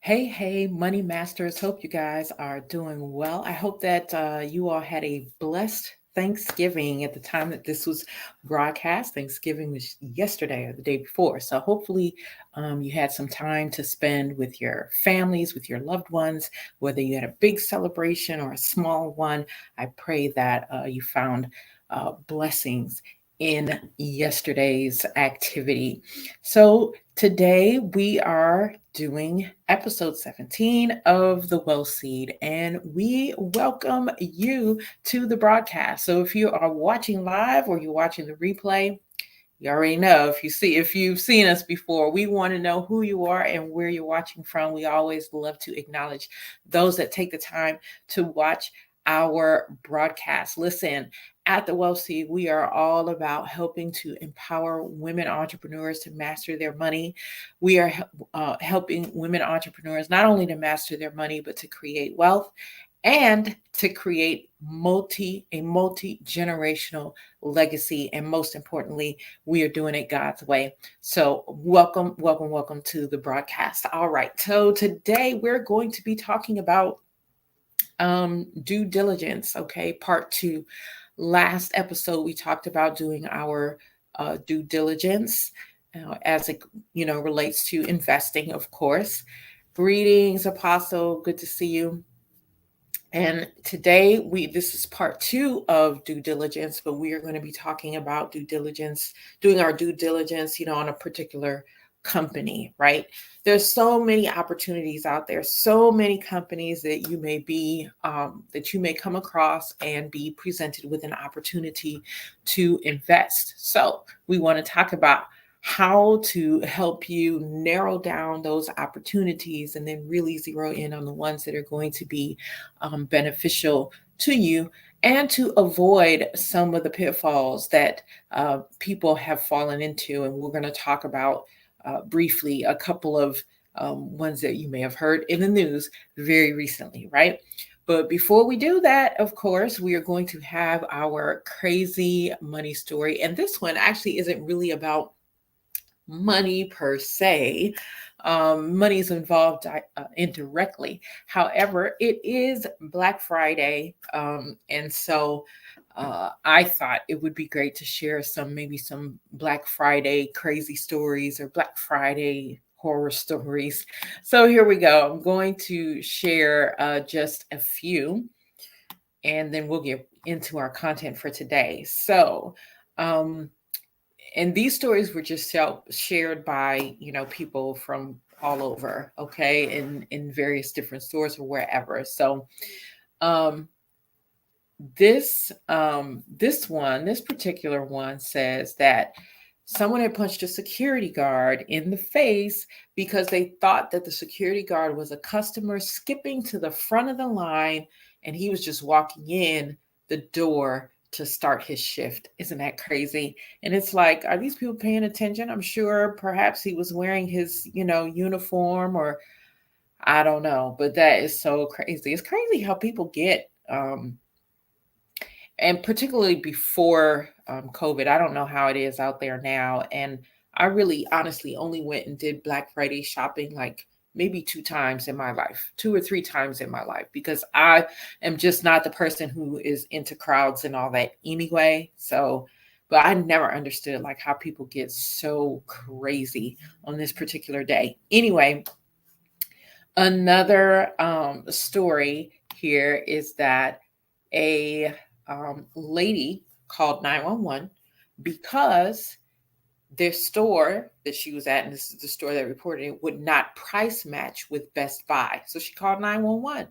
Hey, Money Masters. Hope you guys are doing well. I hope that you all had a blessed Thanksgiving at the time that this was broadcast. Thanksgiving was yesterday or the day before. So hopefully you had some time to spend with your families, with your loved ones, whether you had a big celebration or a small one. I pray that you found blessings in yesterday's activity. So today we are doing episode 17 of the Wealth Seed, and we welcome you to the broadcast. So if you are watching live or you're watching the replay, you already know if you've seen us before, we want to know who you are and where you're watching from. We always love to acknowledge those that take the time to watch our broadcast. Listen, at the Wealth Seed, we are all about helping to empower women entrepreneurs to master their money. We are helping women entrepreneurs not only to master their money, but to create wealth and to create multi-generational legacy. And most importantly, we are doing it God's way. So welcome to the broadcast. All right. So today we're going to be talking about due diligence. Okay. Part 2. Last episode, we talked about doing our due diligence as it relates to investing, of course. Greetings, Apostle. Good to see you. And today this is part 2 of due diligence, but we are going to be talking about due diligence, doing our due diligence, on a particular company, right? There's so many opportunities out there, so many companies that you may come across and be presented with an opportunity to invest. So we want to talk about how to help you narrow down those opportunities and then really zero in on the ones that are going to be beneficial to you and to avoid some of the pitfalls that people have fallen into. And we're going to talk about briefly a couple of ones that you may have heard in the news very recently, right? But before we do that, of course, we are going to have our crazy money story. And this one actually isn't really about money per se. Money is involved indirectly. However, it is Black Friday. And so I thought it would be great to share maybe some Black Friday crazy stories or Black Friday horror stories. So here we go. I'm going to share just a few, and then we'll get into our content for today. So, and these stories were just shared by people from all over, okay, in various different stores or wherever. So um this particular one says that someone had punched a security guard in the face because they thought that the security guard was a customer skipping to the front of the line, and he was just walking in the door to start his shift. Isn't that crazy? And it's like, are these people paying attention? I'm sure perhaps he was wearing his, uniform, or I don't know, but that is so crazy. It's crazy how people get and particularly before COVID. I don't know how it is out there now. And I really honestly only went and did Black Friday shopping like maybe 2 times in my life, 2 or 3 times in my life, because I am just not the person who is into crowds and all that anyway. So, but I never understood like how people get so crazy on this particular day. Anyway, another story here is that a lady called 911 because their store that she was at, and this is the store that reported it, would not price match with Best Buy. So she called 911.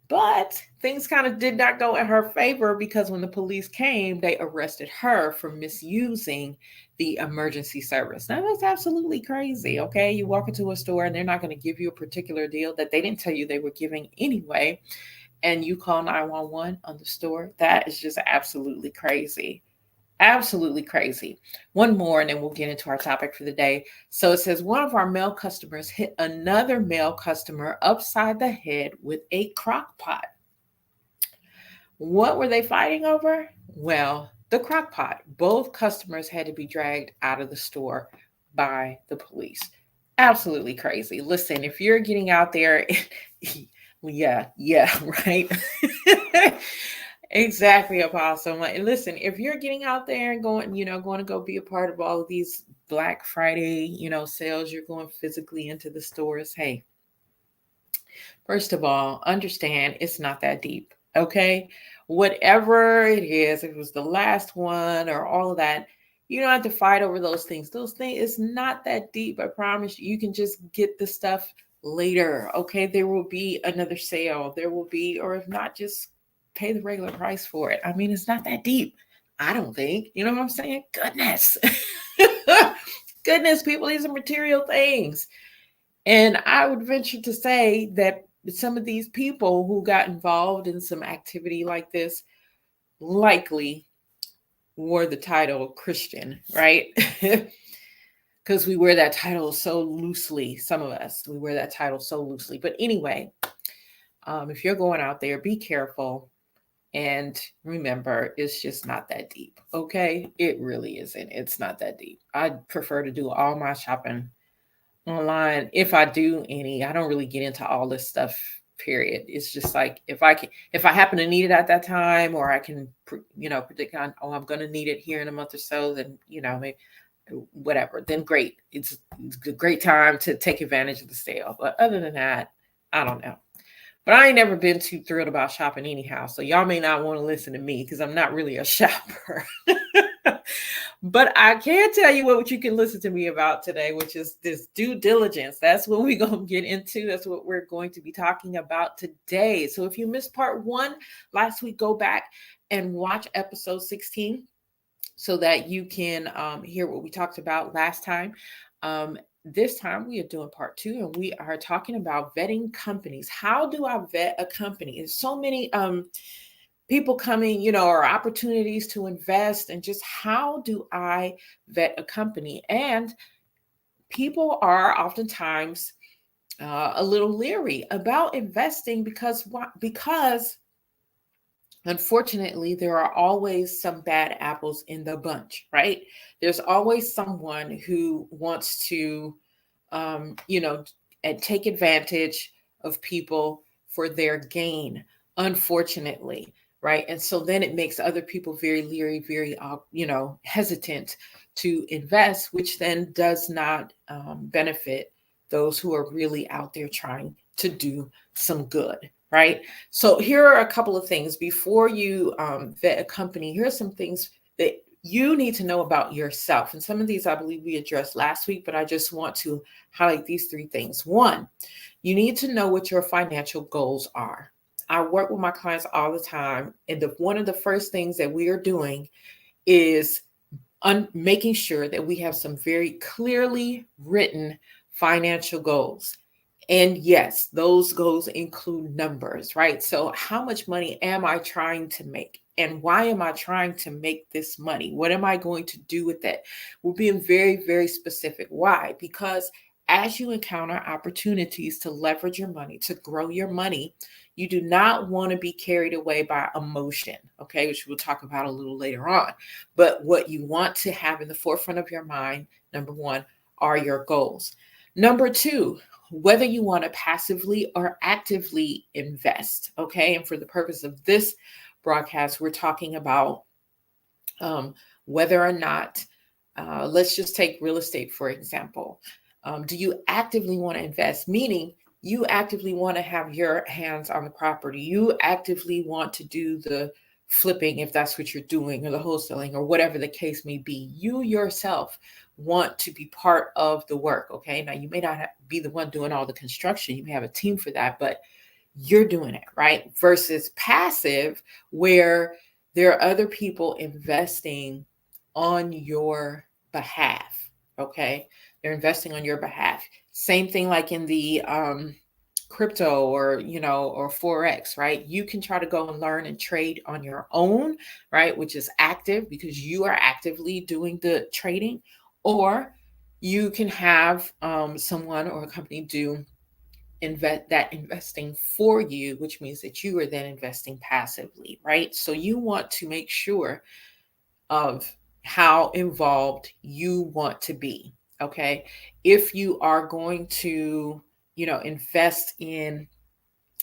But things kind of did not go in her favor, because when the police came, they arrested her for misusing the emergency service. Now, that's absolutely crazy, okay? You walk into a store and they're not going to give you a particular deal that they didn't tell you they were giving anyway, and you call 911 on the store. That is just absolutely crazy. Absolutely crazy. One more, and then we'll get into our topic for the day. So it says one of our male customers hit another male customer upside the head with a crock pot. What were they fighting over? Well, the crock pot. Both customers had to be dragged out of the store by the police. Absolutely crazy. Listen, if you're getting out there, yeah, right. Exactly, Apostle. Like, listen, if you're getting out there and going, going to go be a part of all of these Black Friday, sales, you're going physically into the stores. Hey, first of all, understand it's not that deep. Okay. Whatever it is, if it was the last one or all of that, you don't have to fight over those things. Those things, it's not that deep. I promise you, you can just get the stuff later. Okay. There will be another sale. There will be, or if not, just pay the regular price for it. I mean, it's not that deep. I don't think. You know what I'm saying? Goodness. Goodness, people, these are material things. And I would venture to say that some of these people who got involved in some activity like this likely wore the title Christian, right? Because we wear that title so loosely. Some of us, we wear that title so loosely. But anyway, if you're going out there, be careful. And remember, it's just not that deep. Okay. It really isn't. It's not that deep. I prefer to do all my shopping online. If I do any, I don't really get into all this stuff, period. It's just like if I happen to need it at that time, or I can predict on, oh, I'm going to need it here in a month or so, then maybe whatever, then great. It's a great time to take advantage of the sale. But other than that, I don't know. But I ain't never been too thrilled about shopping anyhow, so y'all may not want to listen to me because I'm not really a shopper. But I can tell you what you can listen to me about today, which is this due diligence. That's what we're going to get into. That's what we're going to be talking about today. So if you missed part 1 last week, go back and watch episode 16 so that you can hear what we talked about last time. This time we are doing part 2, and we are talking about vetting companies. How do I vet a company? There's so many people coming, or opportunities to invest, and just how do I vet a company? And people are oftentimes a little leery about investing because unfortunately, there are always some bad apples in the bunch, right? There's always someone who wants to, and take advantage of people for their gain, unfortunately, right? And so then it makes other people very leery, very, hesitant to invest, which then does not benefit those who are really out there trying to do some good, right? So here are a couple of things before you vet a company. Here are some things that you need to know about yourself. And some of these I believe we addressed last week, but I just want to highlight these 3 things. 1, you need to know what your financial goals are. I work with my clients all the time, and one of the first things that we are doing is making sure that we have some very clearly written financial goals. And yes, those goals include numbers, right? So how much money am I trying to make? And why am I trying to make this money? What am I going to do with it? We're being very, very specific. Why? Because as you encounter opportunities to leverage your money, to grow your money, you do not want to be carried away by emotion, okay, which we'll talk about a little later on. But what you want to have in the forefront of your mind, number 1, are your goals. Number 2, whether you want to passively or actively invest, okay? And for the purpose of this broadcast, we're talking about whether or not, let's just take real estate, for example. Do you actively want to invest? Meaning you actively want to have your hands on the property. You actively want to do the flipping, if that's what you're doing, or the wholesaling, or whatever the case may be. You yourself want to be part of the work. Okay. Now, you may not be the one doing all the construction. You may have a team for that, but you're doing it, right? Versus passive, where there are other people investing on your behalf. Okay. They're investing on your behalf. Same thing like in the crypto or Forex, right? You can try to go and learn and trade on your own, right? Which is active because you are actively doing the trading, or you can have someone or a company do investing for you, which means that you are then investing passively, right? So you want to make sure of how involved you want to be. Okay. If you are going to, invest in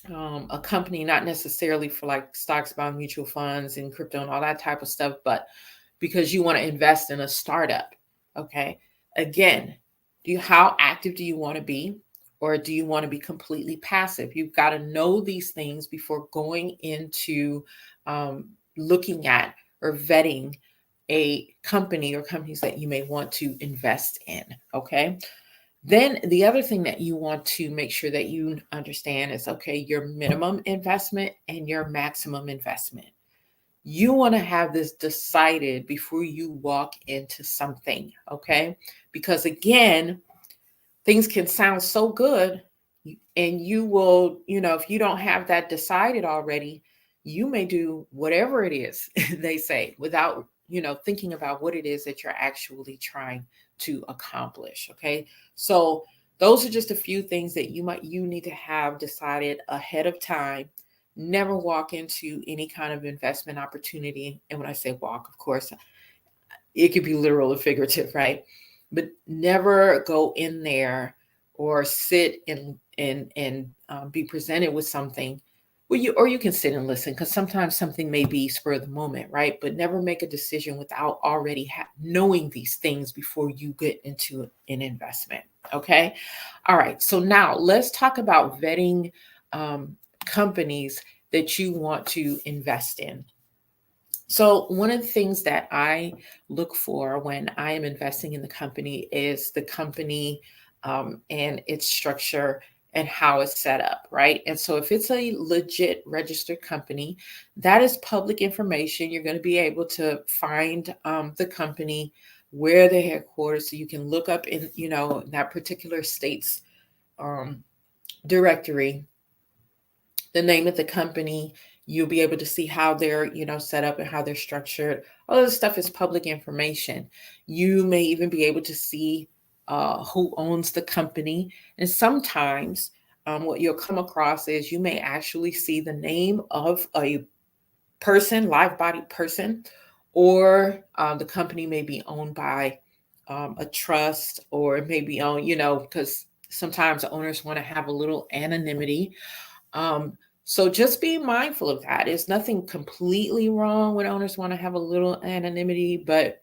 a company, not necessarily for like stocks, bond, mutual funds, and crypto and all that type of stuff, but because you want to invest in a startup. Okay. Again, how active do you want to be? Or do you want to be completely passive? You've got to know these things before going into looking at or vetting a company or companies that you may want to invest in. Okay. Then the other thing that you want to make sure that you understand is, okay, your minimum investment and your maximum investment. You want to have this decided before you walk into something, okay? Because again, things can sound so good, and you will, if you don't have that decided already, you may do whatever it is they say without, thinking about what it is that you're actually trying to accomplish. Okay. So those are just a few things that you need to have decided ahead of time. Never walk into any kind of investment opportunity. And when I say walk, of course, it could be literal or figurative, right? But never go in there or sit and be presented with something. Well, you can sit and listen, because sometimes something may be spur of the moment, right? But never make a decision without already knowing these things before you get into an investment. Okay. All right. So now let's talk about vetting companies that you want to invest in. So, one of the things that I look for when I am investing in the company is the company and its structure and how it's set up, right? And so, if it's a legit registered company, that is public information. You're going to be able to find the company, where they're headquarters, so you can look up in, that particular state's um, directory the name of the company. You'll be able to see how they're, set up and how they're structured. All this stuff is public information. You may even be able to see who owns the company. And sometimes what you'll come across is you may actually see the name of a person, live body person, or the company may be owned by a trust, or it may be owned, because sometimes owners want to have a little anonymity. So just be mindful of that. There's nothing completely wrong when owners want to have a little anonymity, but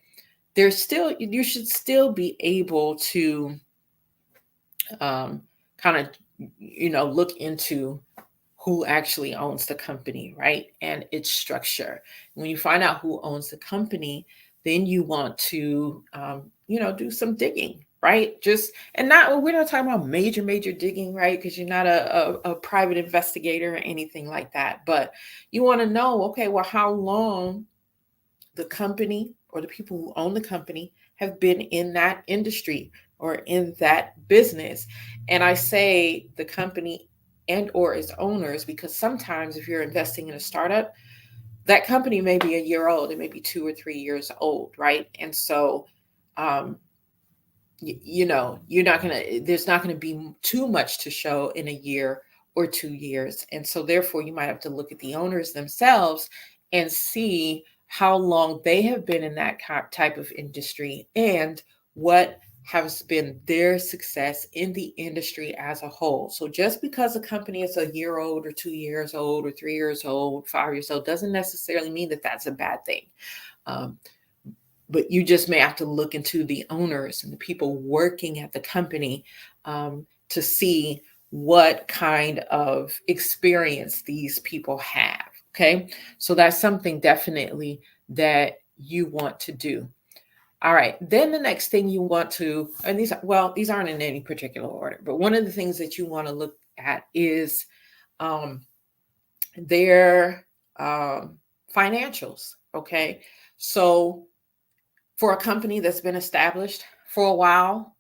you should still be able to kind of, look into who actually owns the company, right? And its structure. When you find out who owns the company, then you want to, do some digging, right? We're not talking about major digging, right? Because you're not a private investigator or anything like that. But you want to know, okay, well, how long the company or the people who own the company have been in that industry or in that business. And I say the company and or its owners, because sometimes if you're investing in a startup, that company may be a year old, it may be 2 or 3 years old, right? And so you're not going to, there's not going to be too much to show in a year or 2 years. And so therefore you might have to look at the owners themselves and see how long they have been in that type of industry and what has been their success in the industry as a whole. So just because a company is a year old or 2 years old or 3 years old, 5 years old, doesn't necessarily mean that that's a bad thing. But you just may have to look into the owners and the people working at the company to see what kind of experience these people have. Okay. So that's something definitely that you want to do. All right. Then the next thing you want to, and these aren't in any particular order, but one of the things that you want to look at is their financials. Okay. So for a company that's been established for a while,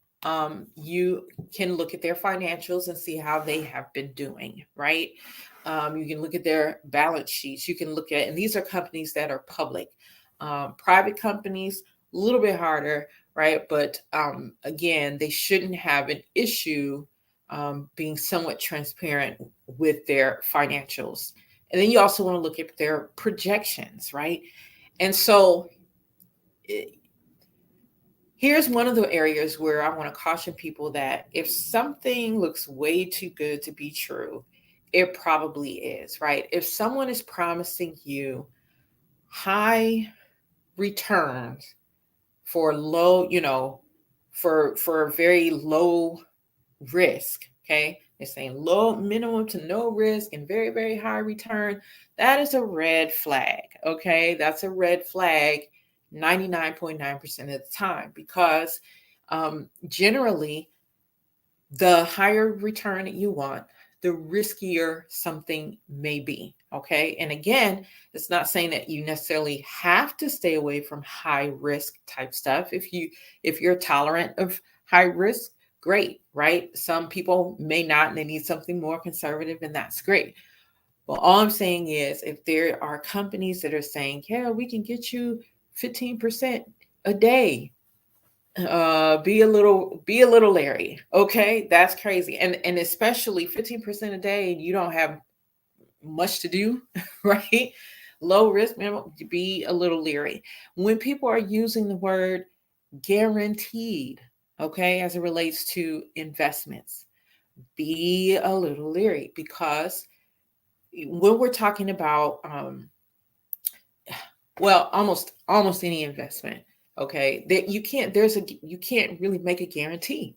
you can look at their financials and see how they have been doing, right? You can look at their balance sheets. You can look at, and these are companies that are public. Private companies, a little bit harder, right? But again, they shouldn't have an issue being somewhat transparent with their financials. And then you also want to look at their projections, right? And so Here's one of the areas where I want to caution people that if something looks way too good to be true, it probably is, right? If someone is promising you high returns for low, for very low risk, okay? They're saying low minimum to no risk and very, very high return. That is a red flag, okay? That's a red flag 99.9% of the time because generally the higher return that you want, the riskier something may be. Okay. And again, it's not saying that you necessarily have to stay away from high risk type stuff. If you're tolerant of high risk, great, right? Some people may not, and they need something more conservative, and that's great. But all I'm saying is if there are companies that are saying, yeah, we can get you 15% a day, be a little leery. Okay, that's crazy. And especially 15% a day, you don't have much to do, right? Low risk minimum, be a little leery when people are using the word guaranteed, okay, as it relates to investments. Be a little leery because when we're talking about well, almost any investment, okay, that you can't really make a guarantee.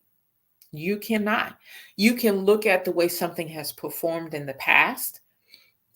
You cannot. You can look at the way something has performed in the past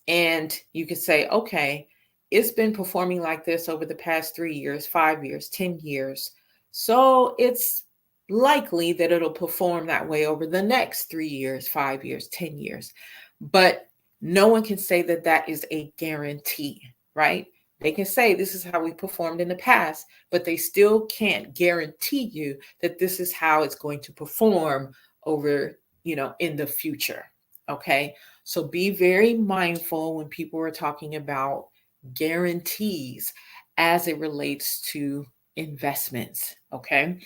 and you can say, okay, it's been performing like this over the past 3 years, 5 years, 10 years. So it's likely that it'll perform that way over the next 3 years, 5 years, 10 years. But no one can say that that is a guarantee, right? They can say this is how we performed in the past, but they still can't guarantee you that this is how it's going to perform over, in the future. Okay. So be very mindful when people are talking about guarantees as it relates to investments. Okay.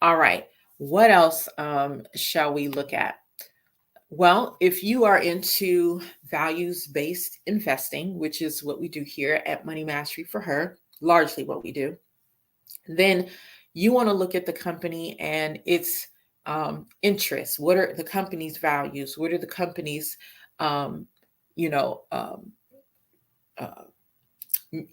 All right. What else shall we look at? Well, if you are into values based investing, which is what we do here at Money Mastery for Her, largely what we do, then you want to look at the company and its interests. What are the company's values? What are the company's, um, you know, um, uh,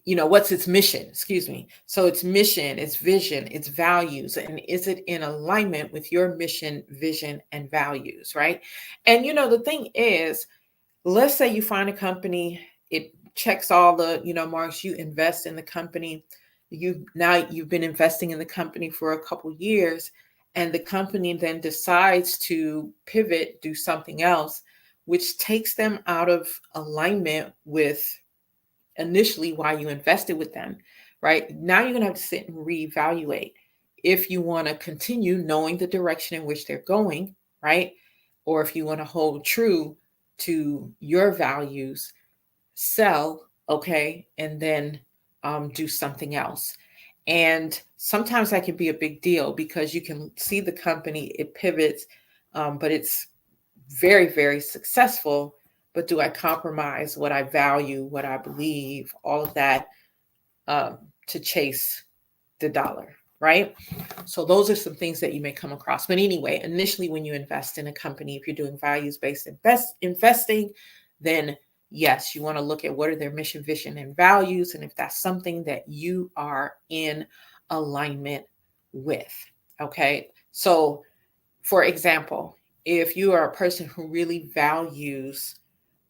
what's its mission? Excuse me. So its mission, its vision, its values, and is it in alignment with your mission, vision, and values, right? And the thing is, let's say you find a company, it checks all the marks, you invest in the company, you've been investing in the company for a couple years, and the company then decides to pivot, do something else, which takes them out of alignment with initially why you invested with them. Right now you're going to have to sit and reevaluate if you want to continue knowing the direction in which they're going, right? Or if you want to hold true to your values, sell, okay, and then do something else. And sometimes that can be a big deal because you can see the company, it pivots, but it's very, very successful. But do I compromise what I value, what I believe, all of that to chase the dollar, right? So those are some things that you may come across. But anyway, initially when you invest in a company, if you're doing values-based investing, then yes, you want to look at what are their mission, vision, and values, and if that's something that you are in alignment with. Okay. So for example, if you are a person who really values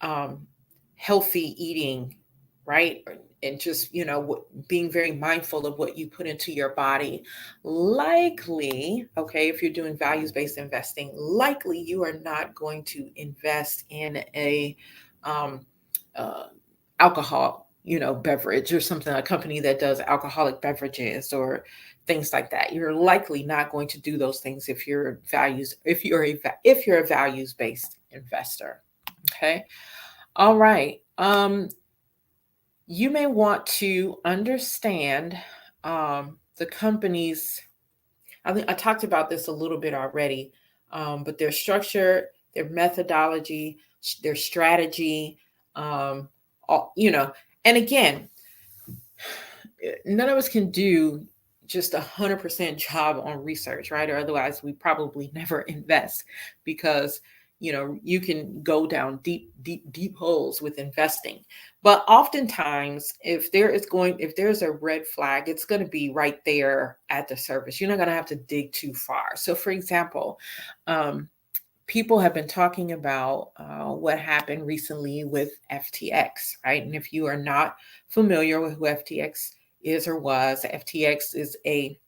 um, healthy eating, right? And just, being very mindful of what you put into your body, likely, okay, if you're doing values based investing, likely you are not going to invest in a um, uh, alcohol, beverage or something, a company that does alcoholic beverages or things like that. You're likely not going to do those things if you're a values based investor. Okay. All right. You may want to understand the company's, I think I talked about this a little bit already, but their structure, their methodology, their strategy, all, and again, none of us can do just 100% job on research, right? Or otherwise we probably never invest, because you can go down deep holes with investing. But oftentimes, if there's a red flag, it's going to be right there at the surface. You're not going to have to dig too far. So for example, people have been talking about what happened recently with FTX, right? And if you are not familiar with who FTX is or was, FTX is a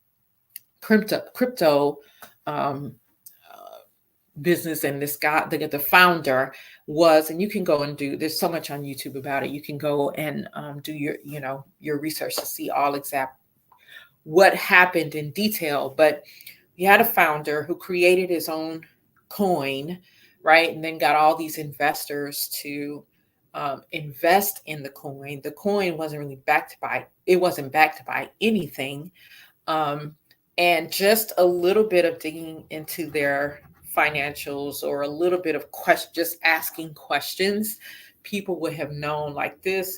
crypto um, business, and this guy, the founder was, and you can go and there's so much on YouTube about it. You can go and do your research to see all exact what happened in detail. But you had a founder who created his own coin, right? And then got all these investors to invest in the coin. The coin wasn't backed by anything. And just a little bit of digging into their financials, or a little bit of just asking questions, people would have known, like, this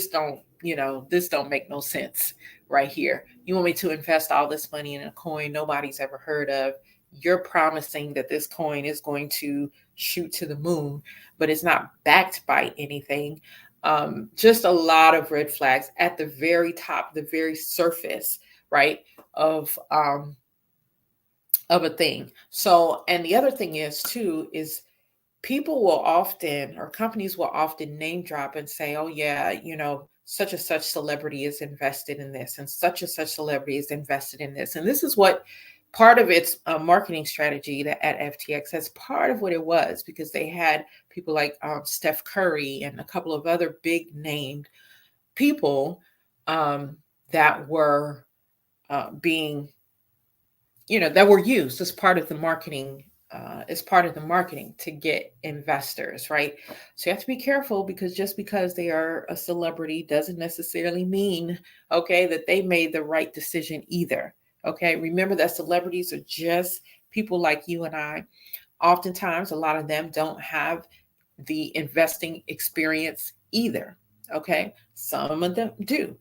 don't make no sense right here. You want me to invest all this money in a coin nobody's ever heard of? You're promising that this coin is going to shoot to the moon, but it's not backed by anything. Just a lot of red flags at the very top, the very surface, right, of a thing. So, and the other thing is people will often, or companies will often name drop and say, oh yeah, such and such celebrity is invested in this, and such celebrity is invested in this. And this is what part of its marketing strategy at FTX, that's part of what it was, because they had people like Steph Curry and a couple of other big named people that were being, that were used as part of the marketing, to get investors, right? So you have to be careful, because just because they are a celebrity doesn't necessarily mean, okay, that they made the right decision either. Okay, remember that celebrities are just people like you and I. Oftentimes, a lot of them don't have the investing experience either. Okay, some of them do,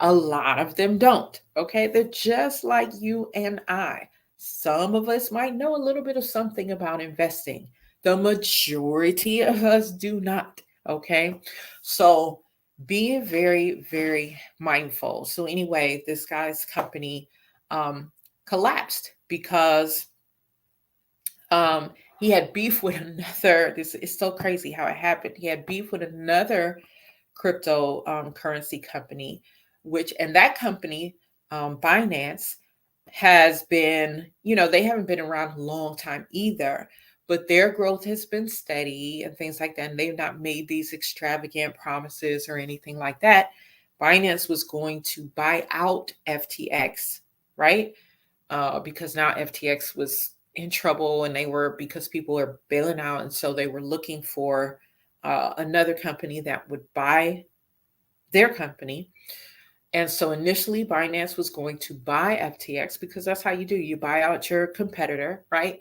a lot of them don't. Okay, they're just like you and I. Some of us might know a little bit of something about investing. The majority of us do not. Okay. So be very, very mindful. So, anyway, this guy's company collapsed because he had beef with another. This is so crazy how it happened. He had beef with another crypto currency company, and that company, Binance, has been, they haven't been around a long time either, but their growth has been steady and things like that. And they've not made these extravagant promises or anything like that. Binance was going to buy out FTX, right? Because now FTX was in trouble, and because people were bailing out. And so they were looking for another company that would buy their company. And so initially, Binance was going to buy FTX, because that's how you do. You buy out your competitor, right?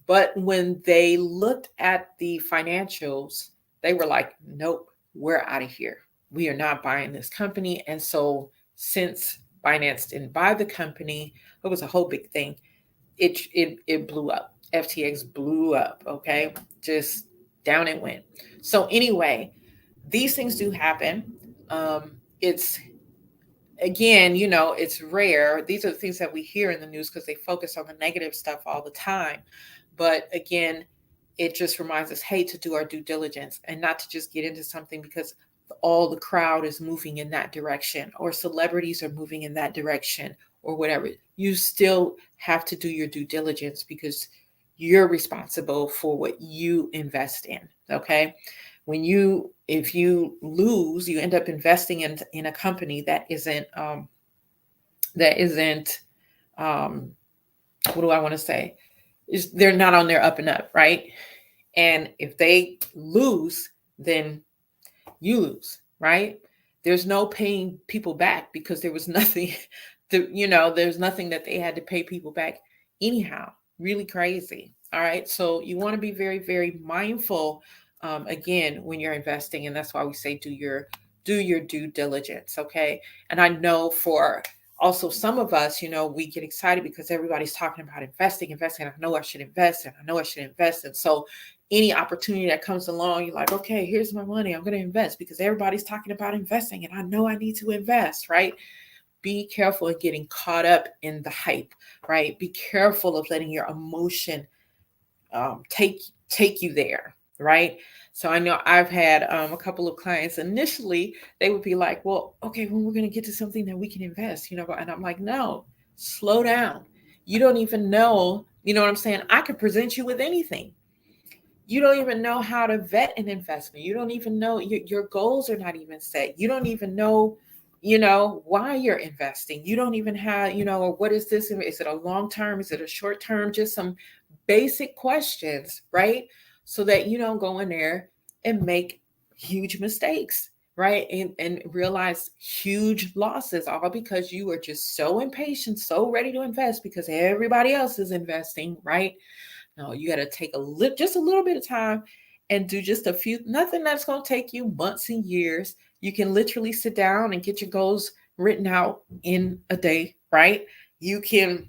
But when they looked at the financials, they were like, nope, we're out of here. We are not buying this company. And so since Binance didn't buy the company, it was a whole big thing. It blew up. FTX blew up, okay? Just down it went. So anyway, these things do happen. It's Again, it's rare. These are the things that we hear in the news because they focus on the negative stuff all the time. But again, it just reminds us, hey, to do our due diligence and not to just get into something because all the crowd is moving in that direction, or celebrities are moving in that direction, or whatever. You still have to do your due diligence, because you're responsible for what you invest in. Okay. If you lose, you end up investing in a company that isn't what do I want to say? They're not on their up and up, right? And if they lose, then you lose, right? There's no paying people back, because there was nothing there's nothing that they had to pay people back anyhow. Really crazy. All right. So you want to be very, very mindful, again, when you're investing. And that's why we say do your due diligence. Okay. And I know for Also, some of us, we get excited because everybody's talking about investing. I know I should invest and I know I should invest. And so any opportunity that comes along, you're like, okay, here's my money. I'm going to invest because everybody's talking about investing and I know I need to invest, right? Be careful of getting caught up in the hype, right? Be careful of letting your emotion take you there, right? So I know I've had a couple of clients initially, they would be like, well, okay, when we're going to get to something that we can invest, and I'm like, no, slow down. You don't even know, you know what I'm saying? I could present you with anything. You don't even know how to vet an investment. You don't even know your goals are not even set. You don't even know, why you're investing. You don't even have, what is this? Is it a long term? Is it a short term? Just some basic questions, right? So that you don't go in there and make huge mistakes, right? And realize huge losses, all because you are just so impatient, so ready to invest because everybody else is investing, right? No, you got to take just a little bit of time and do just a few, nothing that's going to take you months and years. You can literally sit down and get your goals written out in a day, right? You can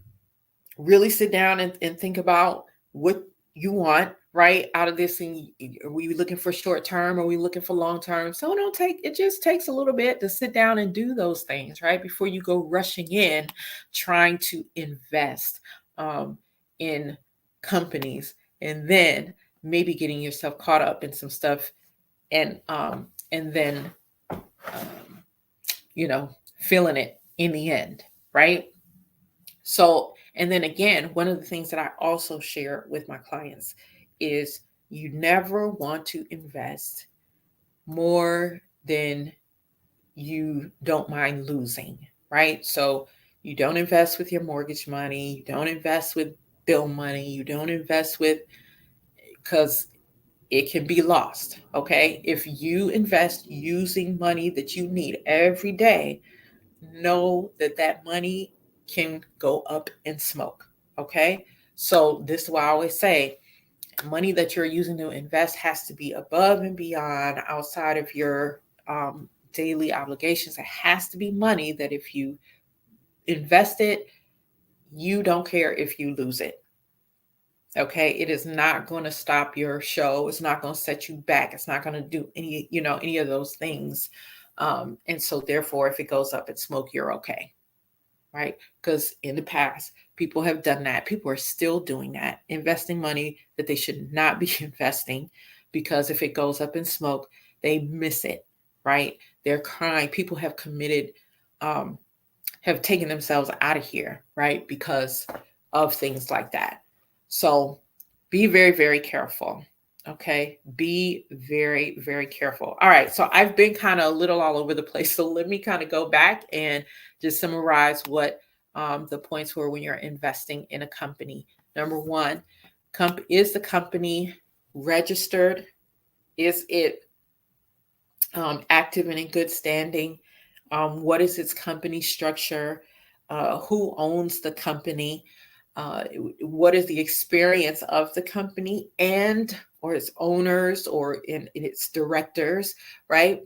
really sit down and think about what you want, right, out of this. And are we looking for short term? Are we looking for long term? So it just takes a little bit to sit down and do those things, right, before you go rushing in trying to invest in companies and then maybe getting yourself caught up in some stuff and then um, feeling it in the end, right? So, and then again, one of the things that I also share with my clients is you never want to invest more than you don't mind losing, right? So you don't invest with your mortgage money, you don't invest with bill money, you don't invest with, because it can be lost, okay? If you invest using money that you need every day, know that that money can go up in smoke, okay? So this is why I always say money that you're using to invest has to be above and beyond, outside of your daily obligations. It has to be money that if you invest it, you don't care if you lose it. Okay, it is not going to stop your show. It's not going to set you back. It's not going to do any of those things. And so therefore, if it goes up in smoke, you're okay. Right? Because in the past, people have done that. People are still doing that, investing money that they should not be investing, because if it goes up in smoke, they miss it, right? They're crying. People have committed, have taken themselves out of here, right? Because of things like that. So be very, very careful. Okay. Be very, very careful. All right. So I've been kind of a little all over the place. So let me kind of go back and just summarize what the points were when you're investing in a company. Number one, is the company registered? Is it active and in good standing? What is its company structure? Who owns the company? What is the experience of the company or its owners or in its directors, right?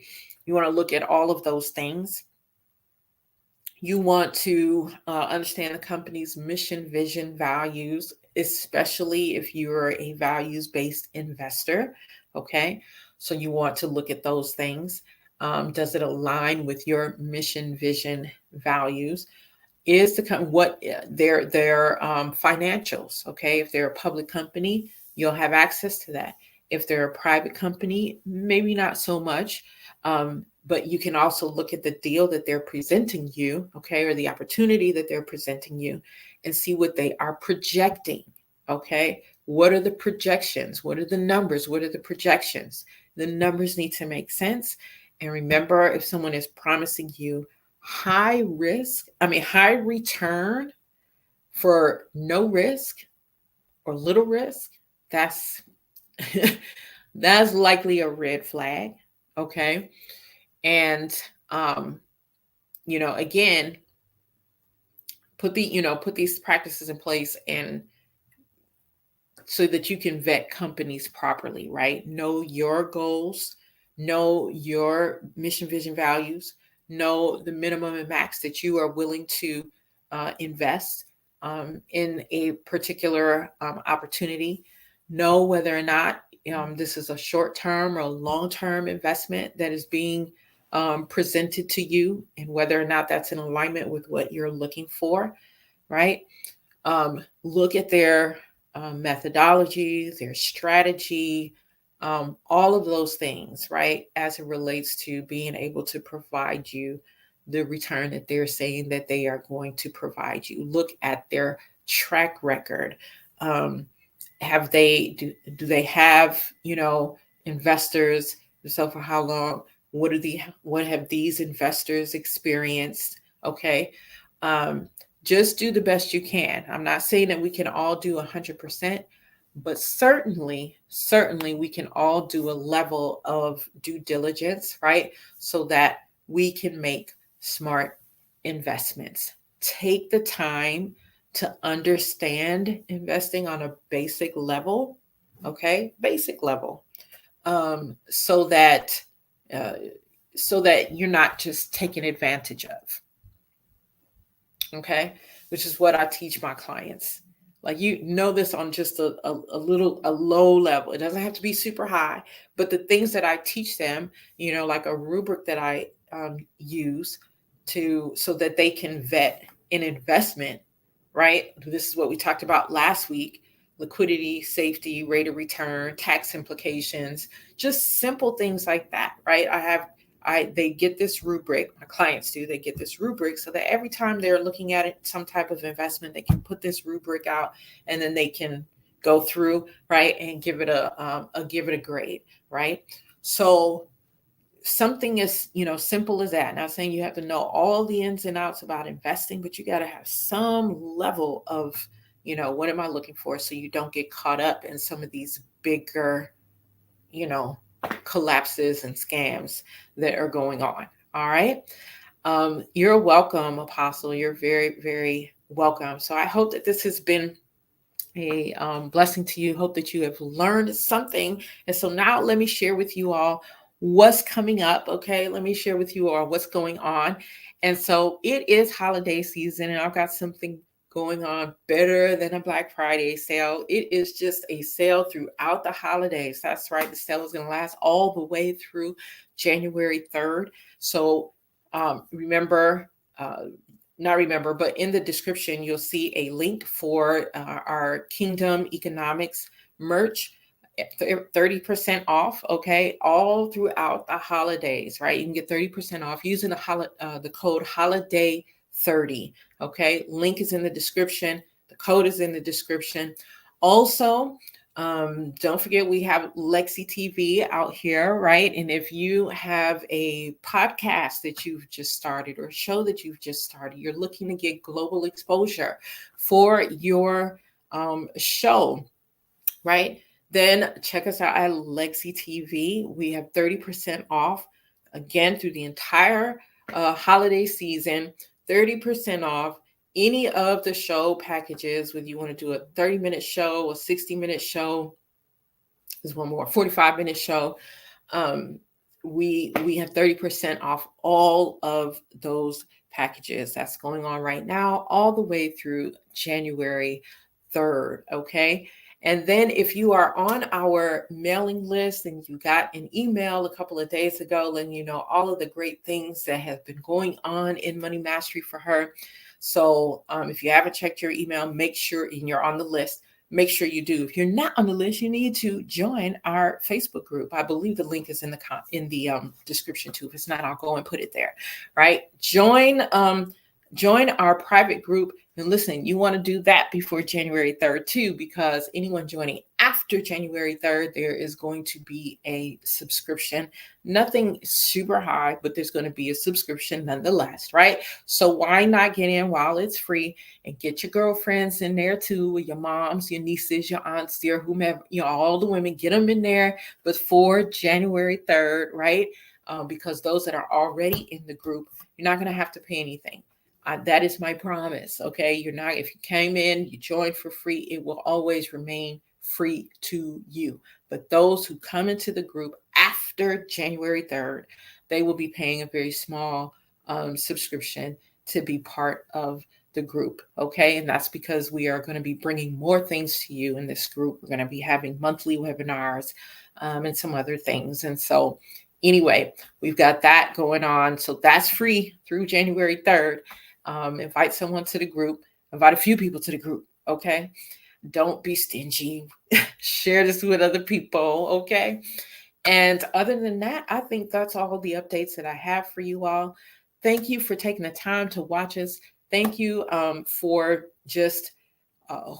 You want to look at all of those things. You want to understand the company's mission, vision, values, especially if you're a values-based investor, okay? So you want to look at those things. Does it align with your mission, vision, values? Is what their financials, okay? If they're a public company, you'll have access to that. If they're a private company, maybe not so much. But you can also look at the deal that they're presenting you, okay, or the opportunity that they're presenting you, and see what they are projecting, okay? What are the projections? What are the numbers? What are the projections? The numbers need to make sense. And remember, if someone is promising you high return for no risk or little risk, that's that's likely a red flag, okay? And again, put these practices in place, and so that you can vet companies properly, right? Know your goals, know your mission, vision, values, know the minimum and max that you are willing to invest in a particular opportunity. Know whether or not this is a short-term or long-term investment that is being presented to you, and whether or not that's in alignment with what you're looking for, right? Look at their methodology, their strategy, all of those things, right? As it relates to being able to provide you the return that they're saying that they are going to provide you. Look at their track record. Um, do they have, investors? So for how long? What have these investors experienced? Okay. Um, just do the best you can. I'm not saying that we can all do 100%, but certainly we can all do a level of due diligence, right? So that we can make smart investments. Take the time to understand investing on a basic level, okay? Basic level. So that uh, you're not just taken advantage of. Okay, which is what I teach my clients. Like, this on just a low level. It doesn't have to be super high, but the things that I teach them, like a rubric that I use so that they can vet an investment, right? This is what we talked about last week: liquidity, safety, rate of return, tax implications, just simple things like that, right? They get this rubric. My clients do. They get this rubric so that every time they're looking at it, some type of investment, they can put this rubric out, and then they can go through, right, and give it a grade, right? So something as simple as that. Not saying you have to know all the ins and outs about investing, but you got to have some level of what am I looking for, so you don't get caught up in some of these bigger you know collapses and scams that are going on. All right. You're welcome, Apostle. You're very, very welcome. So I hope that this has been a blessing to you. Hope that you have learned something. And so now let me share with you all what's coming up. Okay. Let me share with you all what's going on. And so it is holiday season, and I've got something going on better than a Black Friday sale. It is just a sale throughout the holidays. That's right. The sale is going to last all the way through January 3rd. So remember, not remember, but in the description, you'll see a link for our Kingdom Economics merch, 30% off, okay, all throughout the holidays, right? You can get 30% off using the code HOLIDAY30, okay? Link is in the description. The code is in the description. Also, don't forget, we have Lexi TV out here, right? And if you have a podcast that you've just started or a show that you've just started, you're looking to get global exposure for your show, right? Then check us out at Lexi TV. We have 30% off again through the entire holiday season, 30% off any of the show packages, whether you want to do a 30-minute show, a 60-minute show, there's one more, 45-minute show. We have 30% off all of those packages. That's going on right now, all the way through January 3rd. Okay. And then if you are on our mailing list and you got an email a couple of days ago letting you know all of the great things that have been going on in Money Mastery for her. So if you haven't checked your email, make sure, and you're on the list, make sure you do. If you're not on the list, you need to join our Facebook group. I believe the link is in the description too. If it's not, I'll go and put it there. Right? Join our private group. And listen, you want to do that before January 3rd too, because anyone joining after January 3rd, there is going to be a subscription. Nothing super high, but there's going to be a subscription nonetheless, right? So why not get in while it's free and get your girlfriends in there too, with your moms, your nieces, your aunts, dear, whomever, all the women, get them in there before January 3rd, right? Because those that are already in the group, you're not going to have to pay anything. That is my promise. Okay. If you came in, you joined for free, it will always remain free to you. But those who come into the group after January 3rd, they will be paying a very small subscription to be part of the group. Okay. And that's because we are going to be bringing more things to you in this group. We're going to be having monthly webinars and some other things. And so, anyway, we've got that going on. So that's free through January 3rd. Invite someone to the group, invite a few people to the group. Okay. Don't be stingy. Share this with other people. Okay. And other than that, I think that's all the updates that I have for you all. Thank you for taking the time to watch us. Thank you for just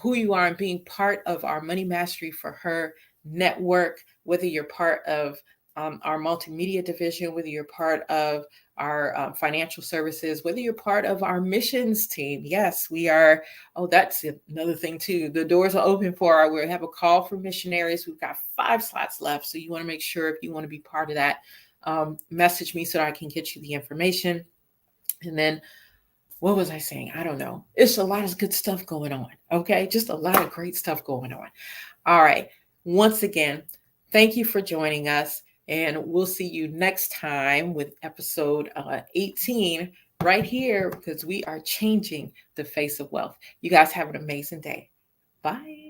who you are and being part of our Money Mastery for Her network, whether you're part of our multimedia division, whether you're part of our financial services, whether you're part of our missions team. Yes, we are. Oh, that's another thing too. The doors are open for we have a call for missionaries. We've got 5 slots left. So you want to make sure if you want to be part of that, message me so that I can get you the information. And then what was I saying? I don't know. It's a lot of good stuff going on. Okay. Just a lot of great stuff going on. All right. Once again, thank you for joining us. And we'll see you next time with episode 18 right here, because we are changing the face of wealth. You guys have an amazing day. Bye.